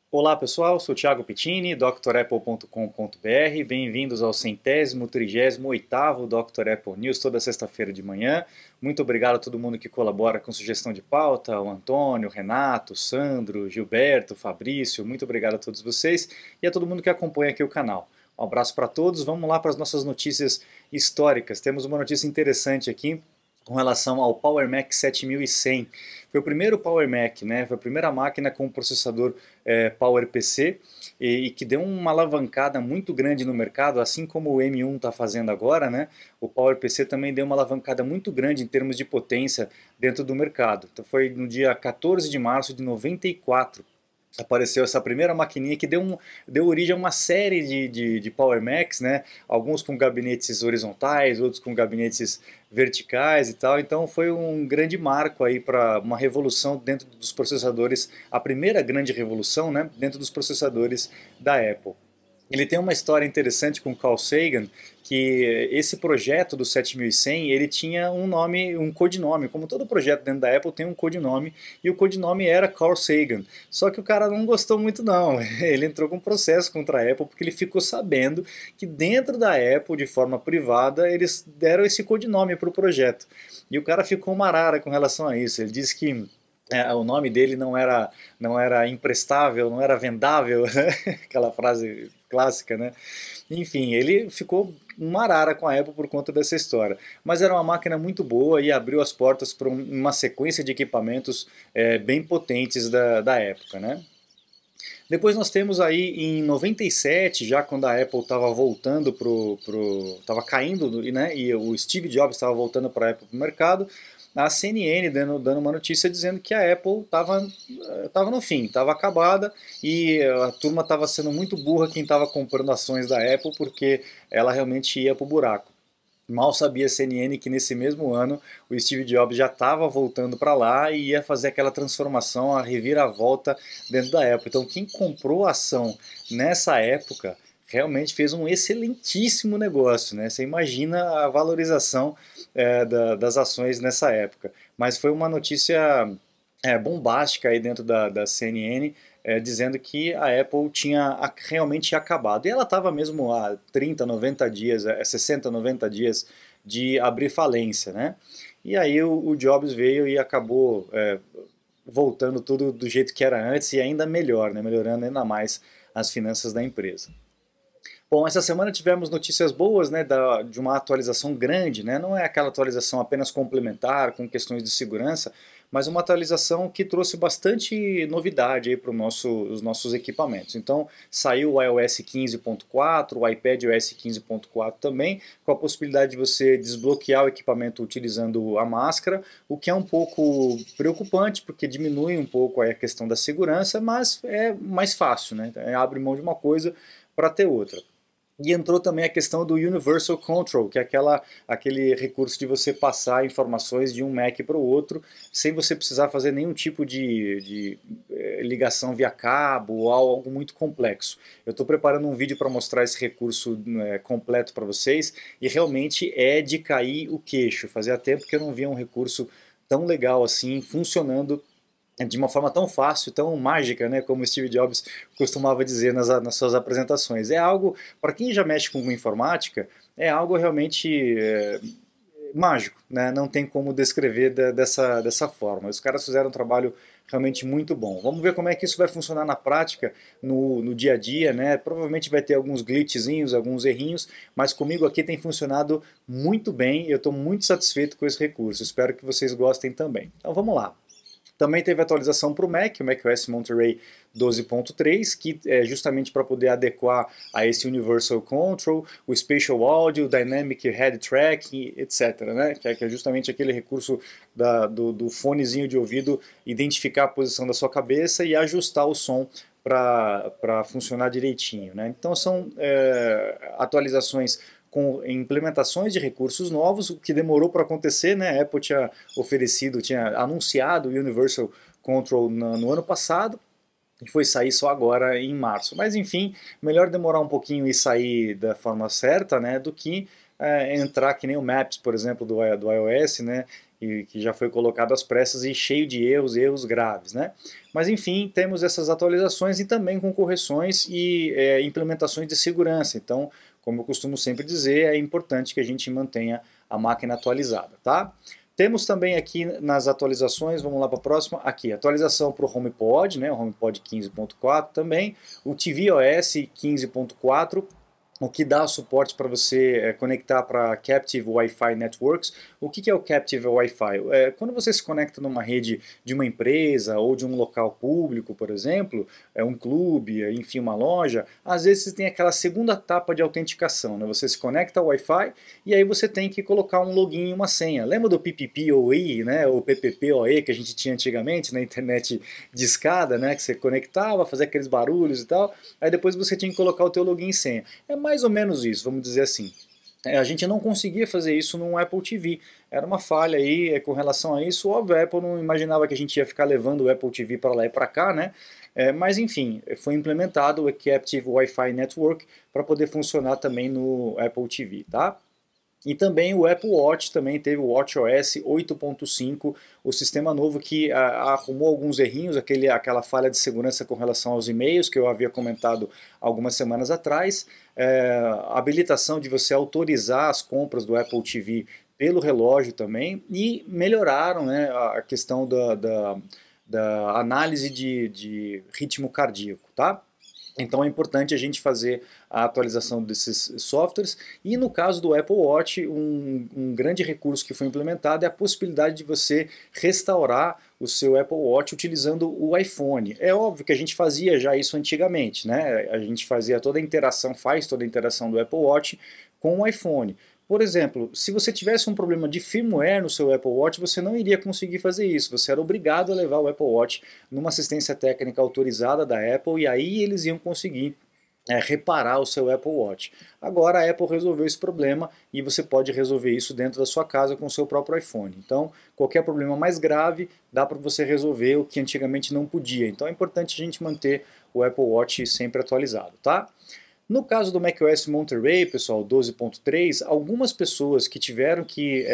Olá pessoal, sou Thiago Pittini, drapple.com.br. Bem-vindos ao 138º Dr. Apple News, toda sexta-feira de manhã. Muito obrigado a todo mundo que colabora com sugestão de pauta, o Antônio, o Renato, o Sandro, o Gilberto, o Fabrício, muito obrigado a todos vocês e a todo mundo que acompanha aqui o canal. Um abraço para todos, vamos lá para as nossas notícias históricas. Temos uma notícia interessante aqui com relação ao Power Mac 7100. Foi o primeiro Power Mac, né? Foi a primeira máquina com processador PowerPC e que deu uma alavancada muito grande no mercado, assim como o M1 está fazendo agora, né? O PowerPC também deu uma alavancada muito grande em termos de potência dentro do mercado. Então foi no dia 14 de março de 94. Apareceu essa primeira maquininha que deu origem a uma série de Power Macs, né? Alguns com gabinetes horizontais, outros com gabinetes verticais e tal. Então foi um grande marco aí para uma revolução dentro dos processadores, a primeira grande revolução, né? Dentro dos processadores da Apple. Ele tem uma história interessante com Carl Sagan, que esse projeto do 7100, ele tinha um nome, um codinome, como todo projeto dentro da Apple tem um codinome, e o codinome era Carl Sagan. Só que o cara não gostou muito não, ele entrou com um processo contra a Apple, porque ele ficou sabendo que dentro da Apple, de forma privada, eles deram esse codinome para o projeto. E o cara ficou uma arara com relação a isso, ele disse que o nome dele não era emprestável, não era vendável, aquela frase clássica, né? Enfim, ele ficou uma arara com a Apple por conta dessa história. Mas era uma máquina muito boa e abriu as portas para uma sequência de equipamentos bem potentes da época, né? Depois nós temos aí em 97, já quando a Apple estava voltando estava caindo, né, e o Steve Jobs estava voltando para a Apple para o mercado, a CNN dando uma notícia dizendo que a Apple estava no fim, estava acabada e a turma estava sendo muito burra quem estava comprando ações da Apple porque ela realmente ia para o buraco. Mal sabia a CNN que nesse mesmo ano o Steve Jobs já estava voltando para lá e ia fazer aquela transformação, a reviravolta dentro da Apple. Então quem comprou a ação nessa época realmente fez um excelentíssimo negócio, né? Você imagina a valorização das ações nessa época. Mas foi uma notícia bombástica aí dentro da CNN, dizendo que a Apple tinha realmente acabado. E ela estava mesmo há 30, 90 dias, 60, 90 dias de abrir falência, né? E aí o Jobs veio e acabou voltando tudo do jeito que era antes e ainda melhor, né? Melhorando ainda mais as finanças da empresa. Bom, essa semana tivemos notícias boas, né, de uma atualização grande, né, não é aquela atualização apenas complementar com questões de segurança, mas uma atualização que trouxe bastante novidade para os nossos equipamentos. Então, saiu o iOS 15.4, o iPadOS 15.4 também, com a possibilidade de você desbloquear o equipamento utilizando a máscara, o que é um pouco preocupante, porque diminui um pouco a questão da segurança, mas é mais fácil, né, abre mão de uma coisa para ter outra. E entrou também a questão do Universal Control, que é aquele recurso de você passar informações de um Mac para o outro, sem você precisar fazer nenhum tipo de ligação via cabo ou algo muito complexo. Eu estou preparando um vídeo para mostrar esse recurso completo para vocês, e realmente é de cair o queixo. Fazia tempo que eu não via um recurso tão legal assim, funcionando de uma forma tão fácil, tão mágica, né, como Steve Jobs costumava dizer nas suas apresentações. É algo, para quem já mexe com informática, é algo realmente mágico, né? Não tem como descrever dessa forma. Os caras fizeram um trabalho realmente muito bom. Vamos ver como é que isso vai funcionar na prática, no dia a dia, né? Provavelmente vai ter alguns glitchzinhos, alguns errinhos, mas comigo aqui tem funcionado muito bem e eu estou muito satisfeito com esse recurso. Espero que vocês gostem também. Então vamos lá. Também teve atualização para o macOS Monterey 12.3, que é justamente para poder adequar a esse Universal Control, o Spatial Audio, o Dynamic Head Tracking, etc. Né? Que é justamente aquele recurso do fonezinho de ouvido identificar a posição da sua cabeça e ajustar o som para funcionar direitinho. Né? Então são atualizações com implementações de recursos novos, o que demorou para acontecer, né? A Apple tinha anunciado o Universal Control no ano passado, e foi sair só agora em março. Mas enfim, melhor demorar um pouquinho e sair da forma certa, né, do que entrar que nem o Maps, por exemplo, do iOS, né, e que já foi colocado às pressas e cheio de erros graves, né? Mas enfim, temos essas atualizações e também com correções e implementações de segurança. Então, como eu costumo sempre dizer, é importante que a gente mantenha a máquina atualizada, tá? Temos também aqui nas atualizações, vamos lá para a próxima, aqui, atualização para o HomePod, né, o HomePod 15.4 também, o tvOS 15.4, o que dá suporte para você conectar para Captive Wi-Fi Networks. O que é o Captive Wi-Fi? Quando você se conecta numa rede de uma empresa ou de um local público, por exemplo, um clube, enfim, uma loja, às vezes você tem aquela segunda etapa de autenticação, né? Você se conecta ao Wi-Fi e aí você tem que colocar um login e uma senha. Lembra do PPPoE, né? Ou PPPoE que a gente tinha antigamente na internet discada, né? Que você conectava, fazia aqueles barulhos e tal, aí depois você tinha que colocar o teu login e senha. É mais ou menos isso, vamos dizer assim. A gente não conseguia fazer isso no Apple TV. Era uma falha aí com relação a isso. Óbvio, a Apple não imaginava que a gente ia ficar levando o Apple TV para lá e para cá, né? Mas enfim, foi implementado o Captive Wi-Fi Network para poder funcionar também no Apple TV, tá? E também o Apple Watch também teve o WatchOS 8.5, o sistema novo que arrumou alguns errinhos, aquela falha de segurança com relação aos e-mails que eu havia comentado algumas semanas atrás, a habilitação de você autorizar as compras do Apple TV pelo relógio também, e melhoraram, né, a questão da análise de ritmo cardíaco, tá? Então é importante a gente fazer a atualização desses softwares, e no caso do Apple Watch, um grande recurso que foi implementado é a possibilidade de você restaurar o seu Apple Watch utilizando o iPhone. É óbvio que a gente fazia já isso antigamente, né? A gente fazia toda a interação, faz toda a interação do Apple Watch com o iPhone. Por exemplo, se você tivesse um problema de firmware no seu Apple Watch, você não iria conseguir fazer isso. Você era obrigado a levar o Apple Watch numa assistência técnica autorizada da Apple, e aí eles iam conseguir reparar o seu Apple Watch. Agora a Apple resolveu esse problema e você pode resolver isso dentro da sua casa com o seu próprio iPhone. Então, qualquer problema mais grave, dá para você resolver o que antigamente não podia. Então é importante a gente manter o Apple Watch sempre atualizado, tá? No caso do macOS Monterey, pessoal, 12.3, algumas pessoas que tiveram que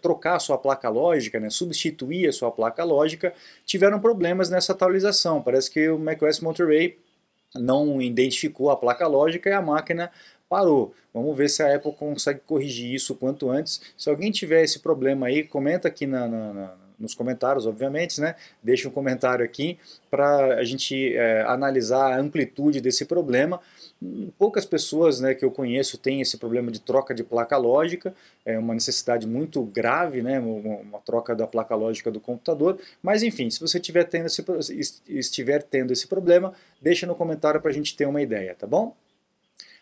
trocar a sua placa lógica, né, substituir a sua placa lógica, tiveram problemas nessa atualização. Parece que o macOS Monterey não identificou a placa lógica e a máquina parou. Vamos ver se a Apple consegue corrigir isso o quanto antes. Se alguém tiver esse problema aí, comenta aqui nos comentários, obviamente, né? Deixa um comentário aqui para a gente analisar a amplitude desse problema. Poucas pessoas, né, que eu conheço têm esse problema de troca de placa lógica, é uma necessidade muito grave, né, uma troca da placa lógica do computador, mas enfim, se você estiver tendo esse problema, deixa no comentário para a gente ter uma ideia, tá bom?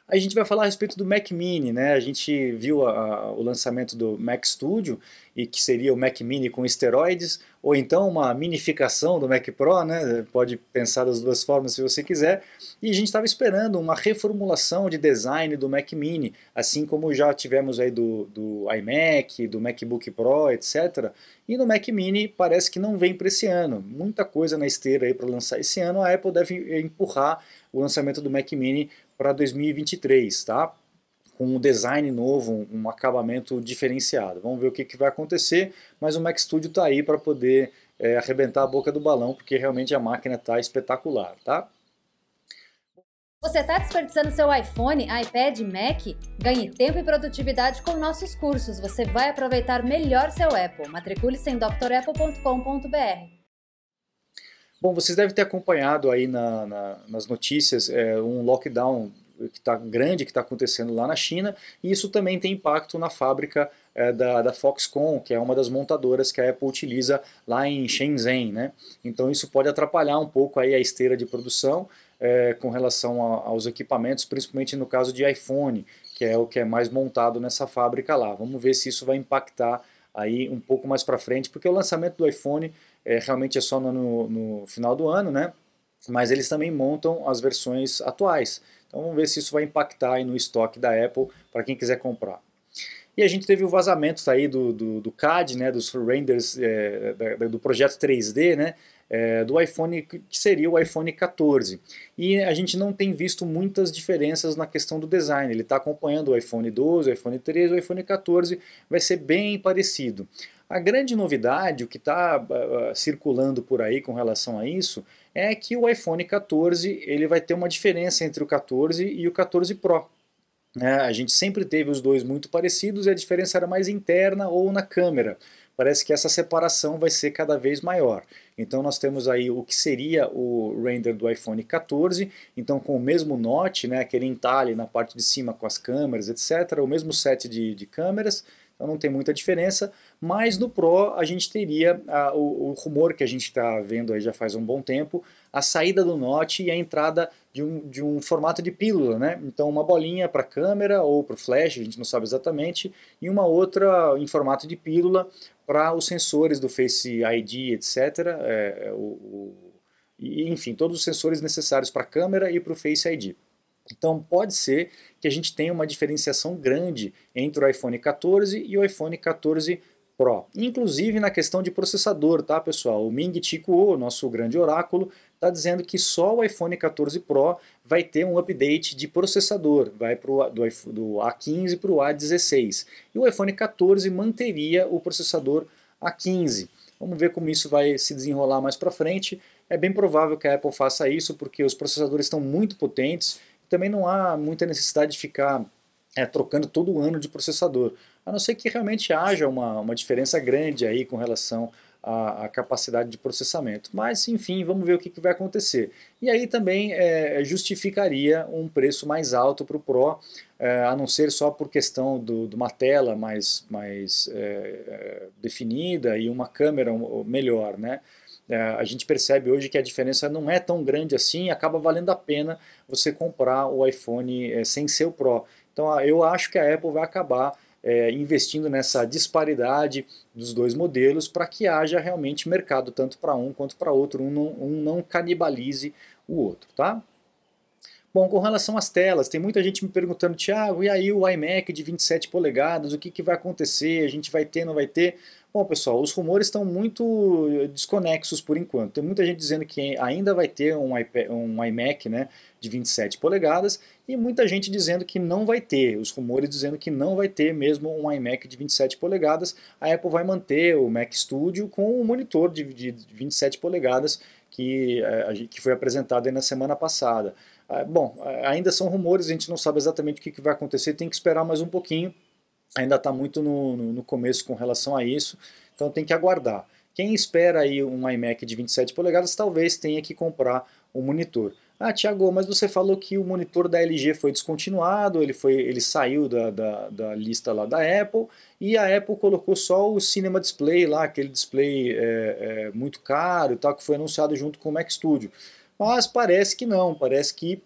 A gente vai falar a respeito do Mac Mini, né? A gente viu o lançamento do Mac Studio, e que seria o Mac Mini com esteroides, ou então uma minificação do Mac Pro, né? Pode pensar das duas formas se você quiser. E a gente estava esperando uma reformulação de design do Mac Mini, assim como já tivemos aí do iMac, do MacBook Pro, etc. E no Mac Mini parece que não vem para esse ano. Muita coisa na esteira aí para lançar esse ano. A Apple deve empurrar o lançamento do Mac Mini para 2023, tá? Com um design novo, um acabamento diferenciado. Vamos ver o que vai acontecer, mas o Mac Studio está aí para poder arrebentar a boca do balão, porque realmente a máquina está espetacular, tá? Você está desperdiçando seu iPhone, iPad, Mac? Ganhe tempo e produtividade com nossos cursos. Você vai aproveitar melhor seu Apple. Matricule-se em drapple.com.br. Bom, vocês devem ter acompanhado aí nas notícias um lockdown que tá grande que está acontecendo lá na China, e isso também tem impacto na fábrica da Foxconn, que é uma das montadoras que a Apple utiliza lá em Shenzhen, né? Então isso pode atrapalhar um pouco aí a esteira de produção com relação aos equipamentos, principalmente no caso de iPhone, que é o que é mais montado nessa fábrica lá. Vamos ver se isso vai impactar aí um pouco mais para frente, porque o lançamento do iPhone realmente é só no final do ano, né? Mas eles também montam as versões atuais. Então vamos ver se isso vai impactar aí no estoque da Apple para quem quiser comprar. E a gente teve o vazamento aí do CAD, né, dos renders do projeto 3D, né, do iPhone, que seria o iPhone 14. E a gente não tem visto muitas diferenças na questão do design. Ele está acompanhando o iPhone 12, o iPhone 13, o iPhone 14 vai ser bem parecido. A grande novidade, o que está circulando por aí com relação a isso, é que o iPhone 14 ele vai ter uma diferença entre o 14 e o 14 Pro. A gente sempre teve os dois muito parecidos e a diferença era mais interna ou na câmera. Parece que essa separação vai ser cada vez maior. Então nós temos aí o que seria o render do iPhone 14, então com o mesmo notch, né, aquele entalhe na parte de cima com as câmeras, etc., o mesmo set de câmeras, então não tem muita diferença, mas no Pro a gente teria o rumor que a gente está vendo aí já faz um bom tempo, a saída do notch e a entrada de um formato de pílula, né? Então uma bolinha para câmera ou para o flash, a gente não sabe exatamente, e uma outra em formato de pílula para os sensores do Face ID, etc. Enfim, todos os sensores necessários para a câmera e para o Face ID. Então pode ser que a gente tenha uma diferenciação grande entre o iPhone 14 e o iPhone 14 Pro. Inclusive na questão de processador, tá pessoal? O Ming Chi Kuo, nosso grande oráculo, está dizendo que só o iPhone 14 Pro vai ter um update de processador, vai do A15 para o A16. E o iPhone 14 manteria o processador A15. Vamos ver como isso vai se desenrolar mais para frente. É bem provável que a Apple faça isso, porque os processadores estão muito potentes. Também não há muita necessidade de ficar trocando todo ano de processador, a não ser que realmente haja uma diferença grande aí com relação à capacidade de processamento. Mas, enfim, vamos ver o que vai acontecer. E aí também justificaria um preço mais alto para o Pro, a não ser só por questão de uma tela mais definida e uma câmera melhor, né? A gente percebe hoje que a diferença não é tão grande assim, acaba valendo a pena você comprar o iPhone sem ser o Pro. Então eu acho que a Apple vai acabar investindo nessa disparidade dos dois modelos para que haja realmente mercado tanto para um quanto para outro, um não canibalize o outro, tá? Bom, com relação às telas, tem muita gente me perguntando, Thiago, e aí o iMac de 27 polegadas, o que vai acontecer, a gente vai ter, não vai ter? Bom, pessoal, os rumores estão muito desconexos por enquanto. Tem muita gente dizendo que ainda vai ter um iMac, né, de 27 polegadas e muita gente dizendo que não vai ter. Os rumores dizendo que não vai ter mesmo um iMac de 27 polegadas. A Apple vai manter o Mac Studio com o monitor de 27 polegadas que foi apresentado aí na semana passada. Bom, ainda são rumores, a gente não sabe exatamente o que vai acontecer, tem que esperar mais um pouquinho. Ainda está muito no começo com relação a isso, então tem que aguardar. Quem espera aí um iMac de 27 polegadas talvez tenha que comprar um monitor. Ah, Thiago, mas você falou que o monitor da LG foi descontinuado, ele saiu da lista lá da Apple, e a Apple colocou só o Cinema Display lá, aquele display muito caro e tal, que foi anunciado junto com o Mac Studio. Mas parece que não, parece que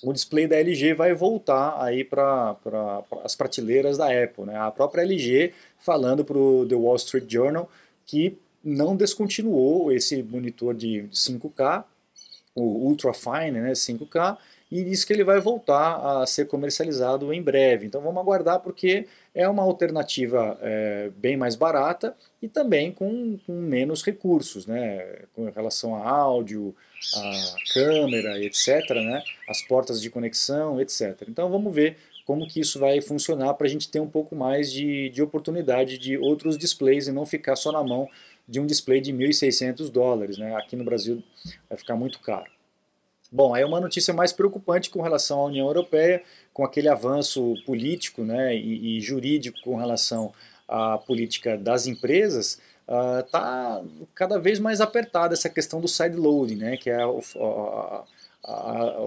o display da LG vai voltar aí para as prateleiras da Apple, né? A própria LG falando para o The Wall Street Journal que não descontinuou esse monitor de 5K, o Ultra Fine, né, 5K, e disse que ele vai voltar a ser comercializado em breve. Então vamos aguardar, porque é uma alternativa bem mais barata e também com menos recursos, né, com relação a áudio, a câmera, etc., né, as portas de conexão, etc. Então vamos ver como que isso vai funcionar para a gente ter um pouco mais de oportunidade de outros displays e não ficar só na mão de um display de $1.600, né? Aqui no Brasil vai ficar muito caro. Bom, aí uma notícia mais preocupante com relação à União Europeia, com aquele avanço político, né, e jurídico com relação à política das empresas, está cada vez mais apertada essa questão do sideloading, né, que é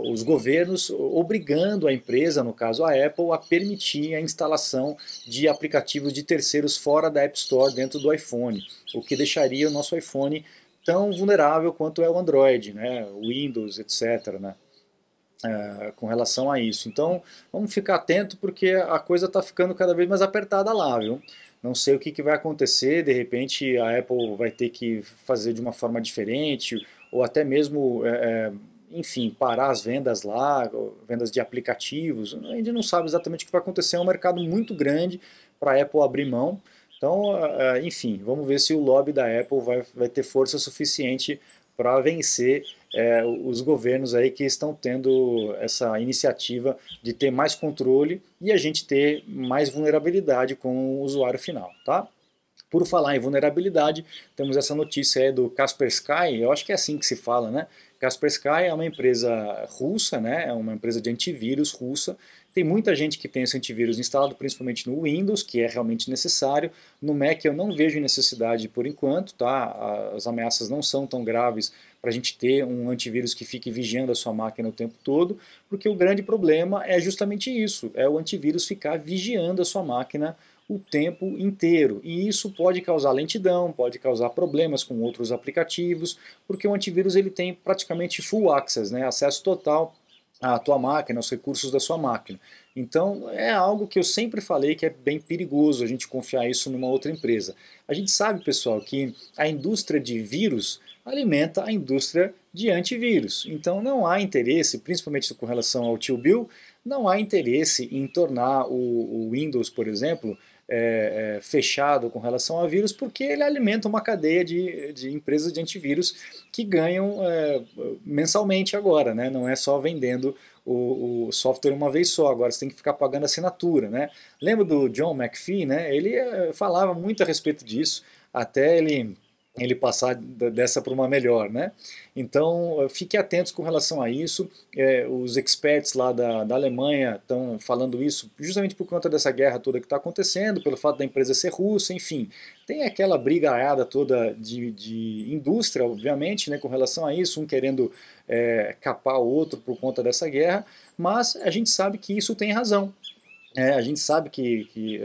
os governos obrigando a empresa, no caso a Apple, a permitir a instalação de aplicativos de terceiros fora da App Store dentro do iPhone, o que deixaria o nosso iPhone tão vulnerável quanto é o Android, né, o Windows, etc., né, com relação a isso. Então vamos ficar atento, porque a coisa está ficando cada vez mais apertada lá, viu? Não sei o que vai acontecer, de repente a Apple vai ter que fazer de uma forma diferente, ou até mesmo enfim, parar as vendas lá, vendas de aplicativos. A gente não sabe exatamente o que vai acontecer, é um mercado muito grande para a Apple abrir mão. Então, enfim, vamos ver se o lobby da Apple vai ter força suficiente para vencer os governos aí que estão tendo essa iniciativa de ter mais controle e a gente ter mais vulnerabilidade com o usuário final, tá? Por falar em vulnerabilidade, temos essa notícia aí do Kaspersky, eu acho que é assim que se fala, né? Kaspersky é uma empresa russa, né? É uma empresa de antivírus russa. Tem muita gente que tem esse antivírus instalado, principalmente no Windows, que é realmente necessário. No Mac eu não vejo necessidade por enquanto, tá? As ameaças não são tão graves para a gente ter um antivírus que fique vigiando a sua máquina o tempo todo, porque o grande problema é justamente isso, é o antivírus ficar vigiando a sua máquina o tempo inteiro. E isso pode causar lentidão, pode causar problemas com outros aplicativos, porque o antivírus ele tem praticamente full access, né? Acesso total à tua máquina, aos recursos da sua máquina. Então é algo que eu sempre falei que é bem perigoso a gente confiar isso numa outra empresa. A gente sabe, pessoal, que a indústria de vírus alimenta a indústria de antivírus. Então não há interesse, principalmente com relação ao tio Bill, não há interesse em tornar o Windows, por exemplo, fechado com relação a vírus, porque ele alimenta uma cadeia de empresas de antivírus que ganham mensalmente agora, né? Não é só vendendo o software uma vez só, agora você tem que ficar pagando assinatura, né? Lembra do John McAfee, né? Ele falava muito a respeito disso, até ele passar dessa para uma melhor, né? Então, fiquem atentos com relação a isso. Os experts lá da Alemanha estão falando isso justamente por conta dessa guerra toda que está acontecendo, pelo fato da empresa ser russa, enfim. Tem aquela brigaiada toda de indústria, obviamente, né, com relação a isso, um querendo capar o outro por conta dessa guerra, mas a gente sabe que isso tem razão. A gente sabe que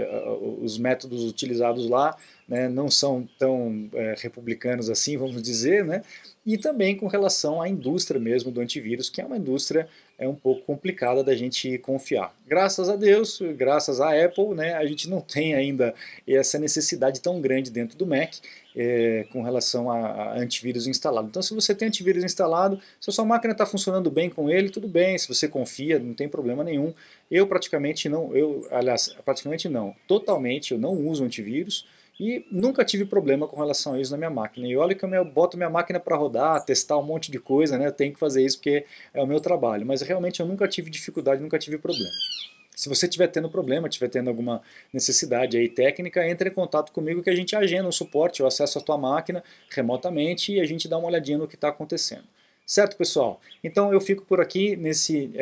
os métodos utilizados lá, né, não são tão republicanos assim, vamos dizer, né? E também com relação à indústria mesmo do antivírus, que é uma indústria um pouco complicada da gente confiar. Graças a Deus, graças à Apple, né, a gente não tem ainda essa necessidade tão grande dentro do Mac com relação a antivírus instalado. Então, se você tem antivírus instalado, se a sua máquina está funcionando bem com ele, tudo bem, se você confia, não tem problema nenhum. Eu praticamente não, praticamente não, totalmente eu não uso antivírus, e nunca tive problema com relação a isso na minha máquina. E olha que eu boto minha máquina para rodar, testar um monte de coisa, né? Eu tenho que fazer isso porque é o meu trabalho. Mas realmente eu nunca tive dificuldade, nunca tive problema. Se você estiver tendo problema, estiver tendo alguma necessidade aí técnica, entre em contato comigo que a gente agenda um suporte, eu acesso a tua máquina remotamente e a gente dá uma olhadinha no que está acontecendo. Certo, pessoal? Então eu fico por aqui nesse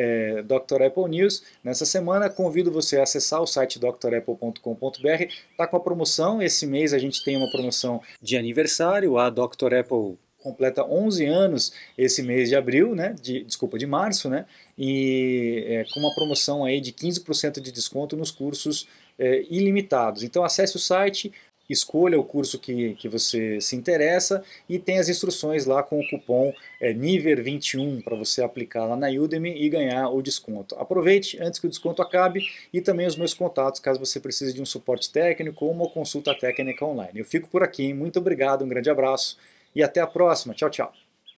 Dr. Apple News. Nessa semana convido você a acessar o site drapple.com.br. Está com a promoção, esse mês a gente tem uma promoção de aniversário. A Dr. Apple completa 11 anos esse mês de abril, né? De março, né? E com uma promoção aí de 15% de desconto nos cursos ilimitados. Então acesse o site, escolha o curso que você se interessa e tem as instruções lá com o cupom NIVER21 para você aplicar lá na Udemy e ganhar o desconto. Aproveite antes que o desconto acabe e também os meus contatos caso você precise de um suporte técnico ou uma consulta técnica online. Eu fico por aqui, muito obrigado, um grande abraço e até a próxima. Tchau, tchau.